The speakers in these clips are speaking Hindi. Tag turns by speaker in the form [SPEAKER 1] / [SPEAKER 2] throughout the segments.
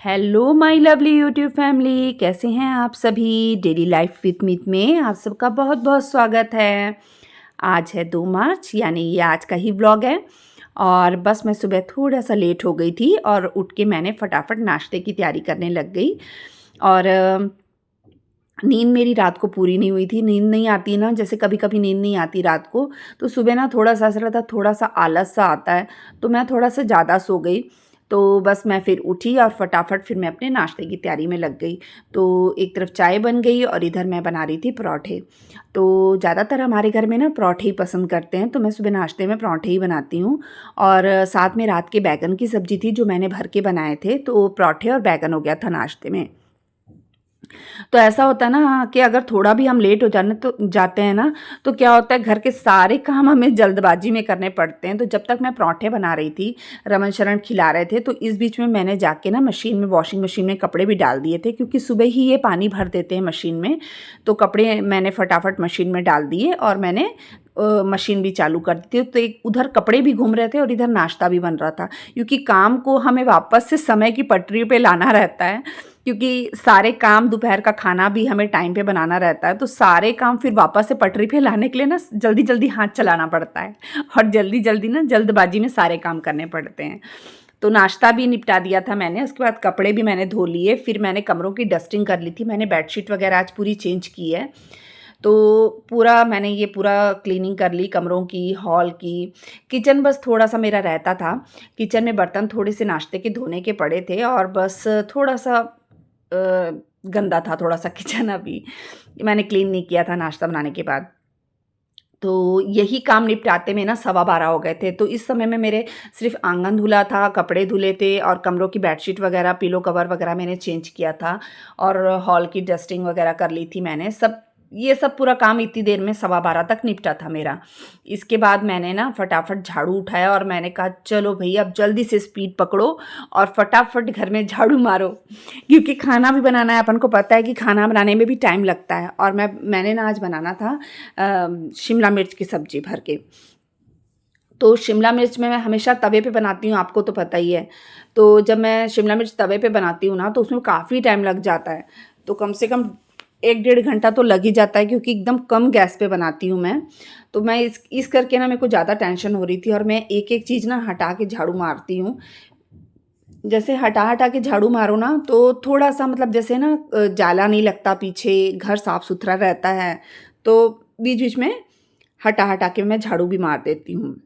[SPEAKER 1] Hello my lovely YouTube family, कैसे हैं आप सभी। डेली लाइफ विथ मीत में आप सबका बहुत बहुत स्वागत है। आज है 2 मार्च, यानी ये आज का ही व्लॉग है। और बस मैं सुबह थोड़ा सा लेट हो गई थी और उठ के मैंने फटाफट नाश्ते की तैयारी करने लग गई। और नींद मेरी रात को पूरी नहीं हुई थी। नींद नहीं आती ना, जैसे कभी कभी नींद नहीं आती रात को, तो सुबह ना थोड़ा सा ऐसा लगता, थोड़ा सा आलस सा आता है, तो मैं थोड़ा सा ज़्यादा सो गई। तो बस मैं फिर उठी और फटाफट फिर मैं अपने नाश्ते की तैयारी में लग गई। तो एक तरफ चाय बन गई और इधर मैं बना रही थी पराठे। तो ज़्यादातर हमारे घर में ना पराठे ही पसंद करते हैं, तो मैं सुबह नाश्ते में पराठे ही बनाती हूँ। और साथ में रात के बैगन की सब्ज़ी थी जो मैंने भर के बनाए थे, तो पराठे और बैगन हो गया था नाश्ते में। तो ऐसा होता है ना कि अगर थोड़ा भी हम लेट हो जाने तो जाते हैं ना, तो क्या होता है, घर के सारे काम हमें जल्दबाजी में करने पड़ते हैं। तो जब तक मैं पराठे बना रही थी, रमन शरण खिला रहे थे, तो इस बीच में मैंने जाके ना मशीन में, वॉशिंग मशीन में कपड़े भी डाल दिए थे, क्योंकि सुबह ही ये पानी भर देते हैं मशीन में। तो कपड़े मैंने फटाफट मशीन में डाल दिए और मैंने मशीन भी चालू कर दी थी। तो एक उधर कपड़े भी घूम रहे थे और इधर नाश्ता भी बन रहा था, क्योंकि काम को हमें वापस से समय की पटरी पे लाना रहता है। क्योंकि सारे काम, दोपहर का खाना भी हमें टाइम पे बनाना रहता है, तो सारे काम फिर वापस से पटरी पे लाने के लिए ना जल्दी जल्दी हाथ चलाना पड़ता है, और जल्दी जल्दी ना जल्दबाजी में सारे काम करने पड़ते हैं। तो नाश्ता भी निपटा दिया था मैंने, उसके बाद कपड़े भी मैंने धो लिए, फिर मैंने कमरों की डस्टिंग कर ली थी। मैंने बेडशीट वगैरह आज पूरी चेंज की है। तो पूरा मैंने ये पूरा क्लीनिंग कर ली, कमरों की, हॉल की। किचन बस थोड़ा सा मेरा रहता था। किचन में बर्तन थोड़े से नाश्ते के धोने के पड़े थे, और बस थोड़ा सा गंदा था थोड़ा सा किचन, अभी मैंने क्लीन नहीं किया था नाश्ता बनाने के बाद। तो यही काम निपटाते में ना 12:15 हो गए थे। तो इस समय में मेरे सिर्फ आंगन धुला था, कपड़े धुले थे, और कमरों की बेडशीट वगैरह, पिलो कवर वगैरह मैंने चेंज किया था, और हॉल की डस्टिंग वगैरह कर ली थी मैंने। सब ये सब पूरा काम इतनी देर में 12:15 तक निपटा था मेरा। इसके बाद मैंने ना फटाफट झाड़ू उठाया और मैंने कहा चलो भैया अब जल्दी से स्पीड पकड़ो और फटाफट घर में झाड़ू मारो, क्योंकि खाना भी बनाना है। अपन को पता है कि खाना बनाने में भी टाइम लगता है। और मैंने ना आज बनाना था शिमला मिर्च की सब्ज़ी भर के। तो शिमला मिर्च में मैं हमेशा तवे पे बनाती हूँ, आपको तो पता ही है। तो जब मैं शिमला मिर्च तवे पे बनाती हूँ ना, तो उसमें काफ़ी टाइम लग जाता है। तो कम से कम 1 डेढ़ घंटा तो लग ही जाता है, क्योंकि एकदम कम गैस पे बनाती हूँ मैं। तो मैं इस करके ना मेरे को ज़्यादा टेंशन हो रही थी, और मैं एक-एक चीज़ ना हटा के झाड़ू मारती हूँ। जैसे हटा-हटा के झाड़ू मारो ना, तो थोड़ा-सा मतलब जैसे ना जाला नहीं लगता पीछे, घर साफ-सुथरा रहता है। तो बीच-बीच में हटा-हटा के मैं झाड़ू भी मार देती हूँ।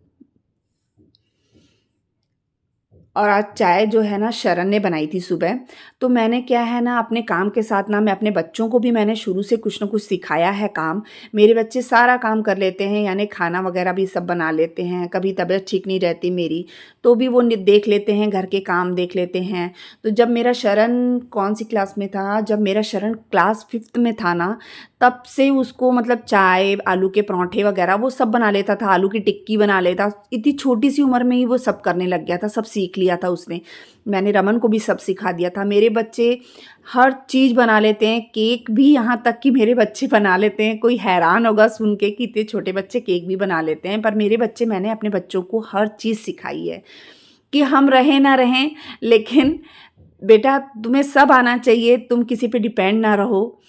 [SPEAKER 1] और आज चाय जो है ना शरण ने बनाई थी सुबह। तो मैंने क्या है ना, अपने काम के साथ ना मैं अपने बच्चों को भी मैंने शुरू से कुछ न कुछ सिखाया है काम। मेरे बच्चे सारा काम कर लेते हैं, यानी खाना वगैरह भी सब बना लेते हैं। कभी तबीयत ठीक नहीं रहती मेरी, तो भी वो देख लेते हैं, घर के काम देख लेते हैं। तो जब मेरा शरण कौन सी क्लास में था, जब मेरा शरण क्लास 5th में था ना, तब से उसको मतलब चाय, आलू के पराठे वगैरह वो सब बना लेता था, आलू की टिक्की बना लेता। इतनी छोटी सी उम्र में ही वो सब करने लग गया था, सब सीख लिया था उसने। मैंने रमन को भी सब सिखा दिया था। मेरे बच्चे हर चीज़ बना लेते हैं, केक भी यहाँ तक कि मेरे बच्चे बना लेते हैं। कोई हैरान होगा सुन के कि इतने छोटे बच्चे केक भी बना लेते हैं, पर मेरे बच्चे, मैंने अपने बच्चों को हर चीज़ सिखाई है कि हम रहें ना रहें, लेकिन बेटा तुम्हें सब आना चाहिए, तुम किसी पे डिपेंड ना रहो।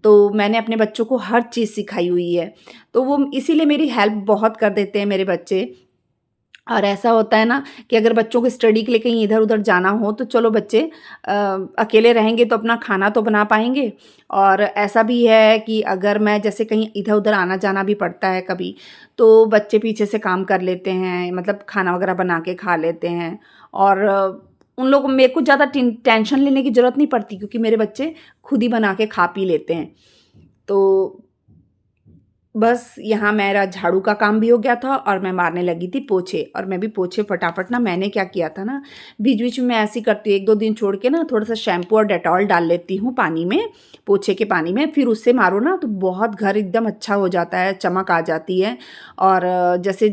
[SPEAKER 1] तो मैंने अपने बच्चों को हर चीज़ सिखाई हुई है। तो वो इसीलिए मेरी हेल्प बहुत कर देते हैं मेरे बच्चे। और ऐसा होता है ना कि अगर बच्चों को स्टडी के लिए कहीं इधर-उधर जाना हो, तो चलो बच्चे अकेले रहेंगे तो अपना खाना तो बना पाएँगे। और ऐसा भी है कि अगर मैं जैसे कहीं इधर-उधर आना-जाना भी पड़ता है कभी, तो बच्चे पीछे से काम कर लेते हैं, मतलब खाना वगैरह बना के खा लेते हैं। और उन लोगों, मेरे को ज़्यादा टेंशन लेने की ज़रूरत नहीं पड़ती, क्योंकि मेरे बच्चे खुद ही बना के खा पी लेते हैं। तो बस यहाँ मेरा झाड़ू का काम भी हो गया था, और मैं मारने लगी थी पोछे। और मैं भी पोछे फटाफट ना, मैंने क्या किया था ना, बीच-बीच में मैं ऐसे ही करती हूँ, 1-2 दिन छोड़ के ना थोड़ा-सा शैम्पू और डेटॉल डाल लेती हूँ पानी में, पोछे के पानी में। फिर उससे मारो ना तो बहुत घर एकदम अच्छा हो जाता है, चमक आ जाती है। और जैसे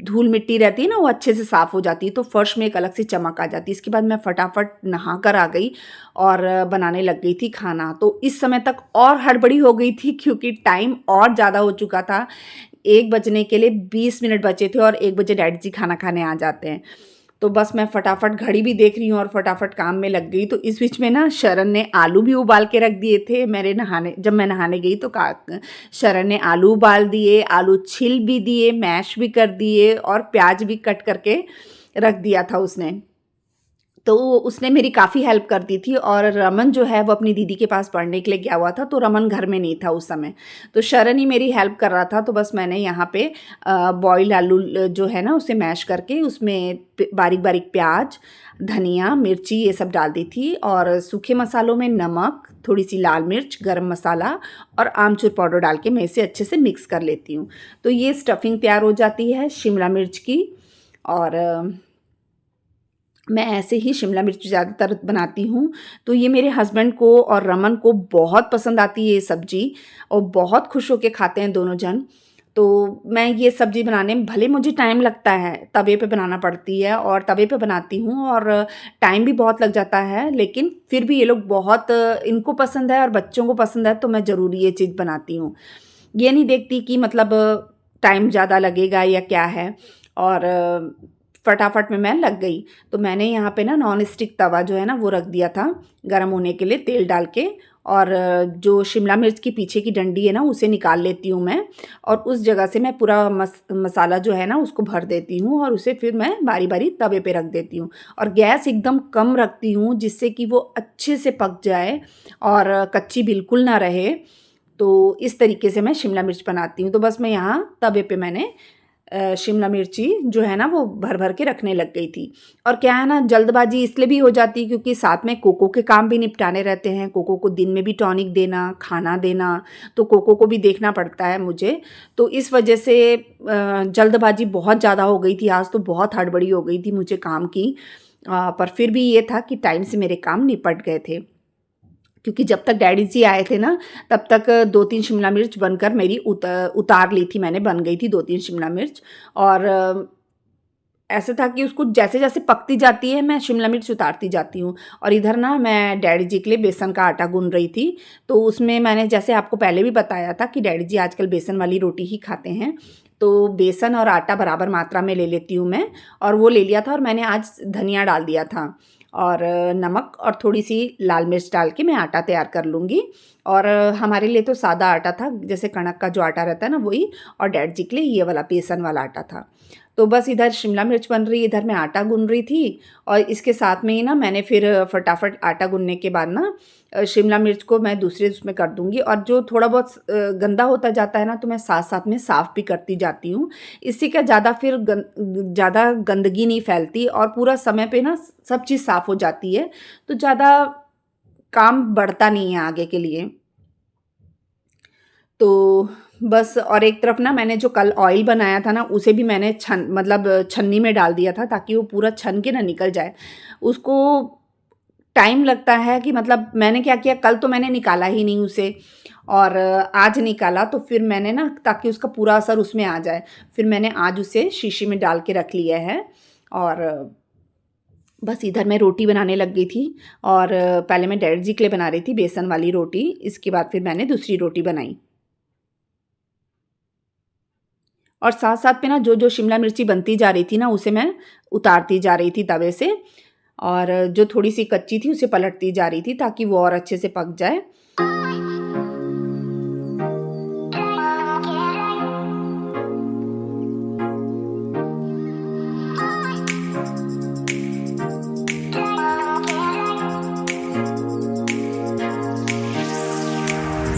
[SPEAKER 1] धूल-मिट्टी रहती है ना, वो अच्छे से साफ़ हो जाती है, तो फर्श में एक अलग से चमक आ जाती है। इसके बाद मैं फटाफट नहा कर आ गई और बनाने लग गई थी खाना। तो इस समय तक और हड़बड़ी हो गई थी, क्योंकि टाइम और ज़्यादा हो चुका था। 1 बजने के लिए 20 मिनट बचे थे, और 1 बजे डैडी जी खाना खाने आ जाते हैं। तो बस मैं फटाफट घड़ी भी देख रही हूँ और फटाफट काम में लग गई। तो इस बीच में ना शरण ने आलू भी उबाल के रख दिए थे। जब मैं नहाने गई तो शरण ने आलू उबाल दिए, आलू छिल भी दिए, मैश भी कर दिए और प्याज भी कट करके रख दिया था उसने। तो उसने मेरी काफ़ी हेल्प कर दी थी। और रमन जो है वो अपनी दीदी के पास पढ़ने के लिए गया हुआ था, तो रमन घर में नहीं था उस समय। तो शरण ही मेरी हेल्प कर रहा था। तो बस मैंने यहाँ पे बॉइल्ड आलू जो है ना उसे मैश करके उसमें बारीक बारीक प्याज, धनिया, मिर्ची ये सब डाल दी थी। और सूखे मसालों में नमक, थोड़ी सी लाल मिर्च, गरम मसाला और आमचूर पाउडर डाल के मैं इसे अच्छे से मिक्स कर लेती हूँ। तो ये स्टफिंग तैयार हो जाती है शिमला मिर्च की। और मैं ऐसे ही शिमला मिर्च ज़्यादातर बनाती हूँ। तो ये मेरे हस्बैंड को और रमन को बहुत पसंद आती है ये सब्ज़ी और बहुत खुश होके खाते हैं दोनों जन। तो मैं ये सब्ज़ी बनाने में भले मुझे टाइम लगता है, तवे पे बनाना पड़ती है और तवे पे बनाती हूँ और टाइम भी बहुत लग जाता है, लेकिन फिर भी ये लोग बहुत इनको पसंद है और बच्चों को पसंद है, तो मैं ज़रूर ये चीज़ बनाती हूँ। ये नहीं देखती कि मतलब टाइम ज़्यादा लगेगा या क्या है। और फटाफट में मैं लग गई। तो मैंने यहाँ पे ना नॉन स्टिक तवा जो है ना वो रख दिया था गरम होने के लिए तेल डाल के। और जो शिमला मिर्च की पीछे की डंडी है ना उसे निकाल लेती हूँ मैं। और उस जगह से मैं पूरा मसाला जो है ना उसको भर देती हूँ और उसे फिर मैं बारी बारी तवे पे रख देती हूँ। और गैस एकदम कम रखती हूँ जिससे कि वो अच्छे से पक जाए और कच्ची बिल्कुल ना रहे। तो इस तरीके से मैं शिमला मिर्च बनाती हूँ। तो बस मैं यहाँ तवे पे मैंने शिमला मिर्ची जो है ना वो भर भर के रखने लग गई थी। और क्या है ना जल्दबाजी इसलिए भी हो जाती है क्योंकि साथ में कोको के काम भी निपटाने रहते हैं। कोको को दिन में भी टॉनिक देना, खाना देना, तो कोको को भी देखना पड़ता है मुझे। तो इस वजह से जल्दबाजी बहुत ज़्यादा हो गई थी। आज तो बहुत हड़बड़ी हो गई थी मुझे काम की। पर फिर भी ये था कि टाइम से मेरे काम निपट गए थे। क्योंकि जब तक डैडी जी आए थे ना तब तक 2-3 शिमला मिर्च बनकर मेरी उतार ली थी मैंने, बन गई थी 2-3 शिमला मिर्च। और ऐसा था कि उसको जैसे-जैसे पकती जाती है मैं शिमला मिर्च उतारती जाती हूँ। और इधर ना मैं डैडी जी के लिए बेसन का आटा गूँध रही थी। तो उसमें मैंने जैसे आपको पहले भी बताया था कि डैडी जी आजकल बेसन वाली रोटी ही खाते हैं। तो बेसन और आटा बराबर मात्रा में ले लेती हूँ मैं। और वो ले लिया था और मैंने आज धनिया डाल दिया था और नमक और थोड़ी-सी लाल मिर्च डाल के मैं आटा तैयार कर लूँगी। और हमारे लिए तो सादा आटा था, जैसे कणक का जो आटा रहता है ना वही। और डैड जी के लिए ये वाला बेसन वाला आटा था। तो बस इधर शिमला मिर्च बन रही, इधर मैं आटा गूँध रही थी। और इसके साथ में ही ना मैंने फिर फटाफट आटा गूँधने के बाद ना शिमला मिर्च को मैं दूसरे उसमें कर दूँगी। और जो थोड़ा बहुत गंदा होता जाता है ना तो मैं साथ-साथ में साफ़ भी करती जाती हूँ। इससे क्या ज़्यादा फिर ज़्यादा गंदगी नहीं फैलती और पूरा समय पे ना सब चीज़ साफ़ हो जाती है। तो ज़्यादा काम बढ़ता नहीं है आगे के लिए। तो बस और एक तरफ ना मैंने जो कल ऑयल बनाया था ना उसे भी मैंने छन्नी में डाल दिया था ताकि वो पूरा छन के ना निकल जाए। उसको टाइम लगता है कि मतलब मैंने क्या किया, कल तो मैंने निकाला ही नहीं उसे। और आज निकाला तो फिर मैंने ना ताकि उसका पूरा असर उसमें आ जाए, फिर मैंने आज उसे शीशी में डाल के रख लिया है। और बस इधर मैं रोटी बनाने लग गई थी। और पहले मैं डैडी जी के लिए बना रही थी बेसन वाली रोटी, इसके बाद फिर मैंने दूसरी रोटी बनाई। और साथ-साथ में ना जो-जो शिमला मिर्ची बनती जा रही थी ना उसे मैं उतारती जा रही थी तवे से। और जो थोड़ी-सी कच्ची थी उसे पलटती जा रही थी ताकि वो और अच्छे से पक जाए।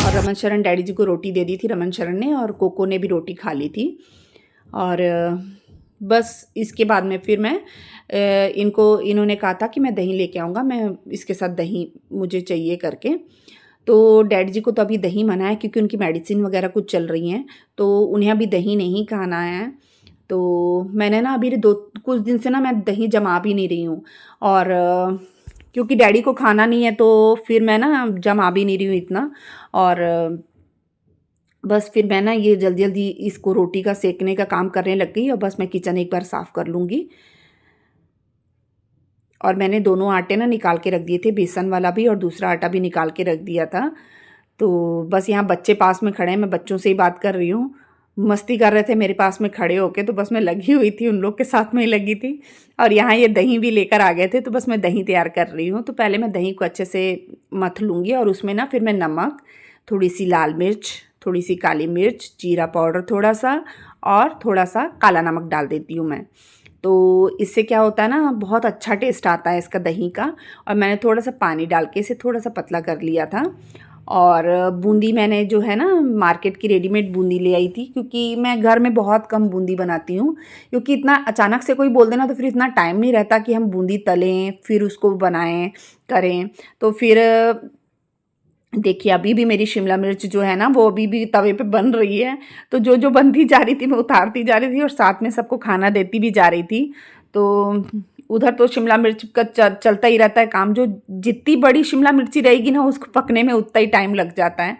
[SPEAKER 1] और रमन शरण डैडी जी को रोटी दे दी थी रमन शरण ने, और कोको ने भी रोटी खा ली थी। और बस इसके बाद में फिर मैं इन्होंने कहा था कि मैं दही लेके आऊँगा, मैं इसके साथ दही मुझे चाहिए करके। तो डैडी जी को तो अभी दही मना है क्योंकि उनकी मेडिसिन वगैरह कुछ चल रही हैं, तो उन्हें अभी दही नहीं खाना है। तो मैंने ना अभी कुछ दिन से ना मैं दही जमा भी नहीं रही हूँ। और क्योंकि डैडी को खाना नहीं है तो फिर मैं ना जमा भी नहीं रही हूँ इतना। और बस फिर मैं ना ये जल्दी-जल्दी इसको रोटी का सेकने का काम करने लग गई और बस मैं किचन एक बार साफ़ कर लूँगी। और मैंने दोनों आटे ना निकाल के रख दिए थे, बेसन वाला भी और दूसरा आटा भी निकाल के रख दिया था। तो बस यहाँ बच्चे पास में खड़े हैं, मैं बच्चों से ही बात कर रही हूँ। मस्ती कर रहे थे मेरे पास में खड़े होके, तो बस मैं लगी हुई थी, उन लोग के साथ में ही लगी थी। और यहाँ ये दही भी लेकर आ गए थे, तो बस मैं दही तैयार कर रही हूँ। तो पहले मैं दही को अच्छे से मथ लूँगी और उसमें ना फिर मैं नमक, थोड़ी सी लाल मिर्च, थोड़ी सी काली मिर्च, जीरा पाउडर थोड़ा सा और थोड़ा सा काला नमक डाल देती हूँ मैं। तो इससे क्या होता है ना, बहुत अच्छा टेस्ट आता है इसका दही का। और मैंने थोड़ा सा पानी डाल के इसे थोड़ा सा पतला कर लिया था। और बूंदी मैंने जो है ना मार्केट की रेडीमेड बूंदी ले आई थी, क्योंकि मैं घर में बहुत कम बूंदी बनाती हूँ, क्योंकि इतना अचानक से कोई बोल देना तो फिर इतना टाइम नहीं रहता कि हम बूंदी तलें फिर उसको बनाएं करें। तो फिर देखिए अभी भी मेरी शिमला मिर्च जो है ना वो अभी भी तवे पे बन रही है। तो जो जो बनती जा रही थी मैं उतारती जा रही थी और साथ में सबको खाना देती भी जा रही थी। तो उधर तो शिमला मिर्च का चलता ही रहता है काम, जो जितनी बड़ी शिमला मिर्ची रहेगी ना उसको पकने में उतना ही टाइम लग जाता है।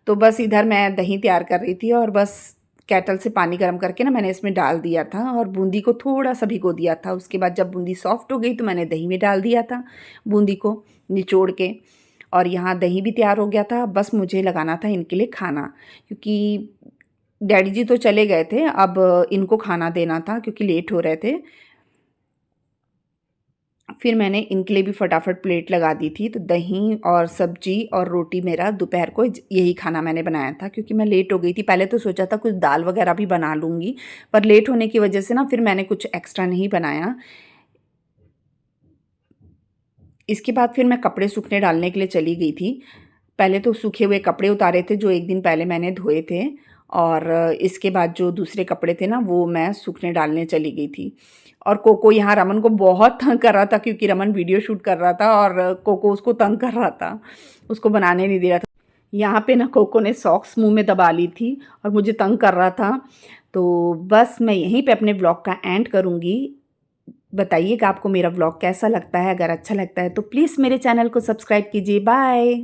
[SPEAKER 1] तो बस इधर मैं दही तैयार कर रही थी और बस केटल से पानी गर्म करके ना मैंने इसमें डाल दिया था और बूंदी को थोड़ा सा भिगो दिया था। उसके बाद जब बूंदी सॉफ्ट हो गई तो मैंने दही में डाल दिया था बूंदी को निचोड़ के। और यहाँ दही भी तैयार हो गया था, बस मुझे लगाना था इनके लिए खाना, क्योंकि डैडी जी तो चले गए थे, अब इनको खाना देना था क्योंकि लेट हो रहे थे। फिर मैंने इनके लिए भी फटाफट प्लेट लगा दी थी। तो दही और सब्जी और रोटी मेरा दोपहर को यही खाना मैंने बनाया था, क्योंकि मैं लेट हो गई थी। पहले तो सोचा था कुछ दाल वगैरह भी बना लूँगी, पर लेट होने की वजह से ना फिर मैंने कुछ एक्स्ट्रा नहीं बनाया। इसके बाद फिर मैं कपड़े सूखने डालने के लिए चली गई थी। पहले तो सूखे हुए कपड़े उतारे थे जो एक दिन पहले मैंने धोए थे, और इसके बाद जो दूसरे कपड़े थे ना वो मैं सूखने डालने चली गई थी। और कोको यहाँ रमन को बहुत तंग कर रहा था, क्योंकि रमन वीडियो शूट कर रहा था और कोको उसको तंग कर रहा था, उसको बनाने नहीं दे रहा था। यहाँ पे ना कोको ने सॉक्स मुँह में दबा ली थी और मुझे तंग कर रहा था। तो बस मैं यहीं पे अपने ब्लॉग का एंड करूँगी। बताइएगा आपको मेरा व्लॉग कैसा लगता है। अगर अच्छा लगता है तो प्लीज़ मेरे चैनल को सब्सक्राइब कीजिए। बाय।